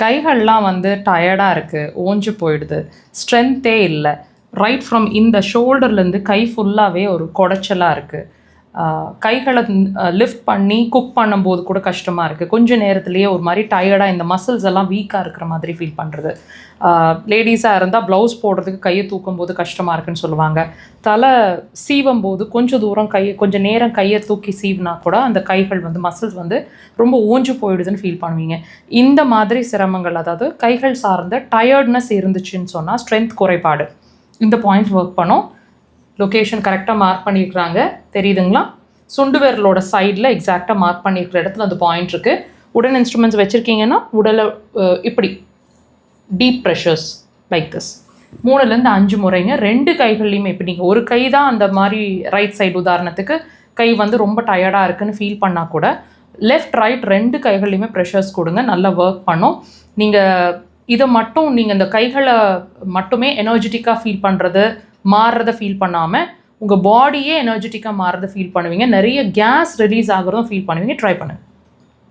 கைகள்லாம் வந்து டயர்டாக இருக்குது, ஓஞ்சு போயிடுது, ஸ்ட்ரென்த்தே இல்லை. ரைட் ஃப்ரம் இந்த ஷோல்டர்லேருந்து கை ஃபுல்லாகவே ஒரு குடைச்சலாக இருக்குது. கைகளை லிஃப்ட் பண்ணி குக் பண்ணும்போது கூட கஷ்டமாக இருக்குது. கொஞ்சம் நேரத்துலேயே ஒரு மாதிரி டயர்டாக இந்த மசில்ஸ் எல்லாம் வீக்காக இருக்கிற மாதிரி ஃபீல் பண்ணுறது. லேடிஸாக இருந்தால் ப்ளவுஸ் போடுறதுக்கு கையை தூக்கும் போது கஷ்டமாக இருக்குன்னு சொல்லுவாங்க. தலை சீவும் போது கொஞ்சம் தூரம் கொஞ்சம் நேரம் கையை தூக்கி சீவினா கூட அந்த கைகள் வந்து மசில்ஸ் வந்து ரொம்ப ஓஞ்சு போயிடுதுன்னு ஃபீல் பண்ணுவீங்க. இந்த மாதிரி சிரமங்கள், அதாவது கைகள் சார்ந்த டயர்ட்னஸ் இருந்துச்சுன்னு சொன்னால் ஸ்ட்ரென்த் குறைபாடு. இந்த பாயிண்ட்ஸ் ஒர்க் பண்ணோம். லொக்கேஷன் கரெக்டாக மார்க் பண்ணியிருக்கிறாங்க, தெரியுதுங்களா? சுண்டு விரலோட சைடில் எக்ஸாக்டாக மார்க் பண்ணியிருக்கிற இடத்துல அந்த பாயிண்ட் இருக்குது. உடன் இன்ஸ்ட்ருமெண்ட்ஸ் வச்சுருக்கீங்கன்னா உடலை இப்படி டீப் ப்ரெஷர்ஸ் லைக் திஸ் 3-5 முறைங்க. 2 கைகள்லையுமே இப்போ நீங்கள் ஒரு கை தான் அந்த மாதிரி ரைட் சைடு உதாரணத்துக்கு கை வந்து ரொம்ப டயர்டாக இருக்குன்னு ஃபீல் பண்ணால் கூட லெஃப்ட் ரைட் 2 கைகள்லையுமே ப்ரெஷர்ஸ் கொடுங்க, நல்லா ஒர்க் பண்ணும். நீங்கள் இதை மட்டும் நீங்கள் இந்த கைகளை மட்டுமே எனர்ஜெட்டிக்காக ஃபீல் பண்ணுறது, மாறுறதை ஃபீல் பண்ணாமல் உங்கள் பாடியே எனர்ஜெட்டிக்காக மாறுறதை ஃபீல் பண்ணுவீங்க. நிறைய கேஸ் ரிலீஸ் ஆகிறதும் ஃபீல் பண்ணுவீங்க. ட்ரை பண்ணுங்கள்.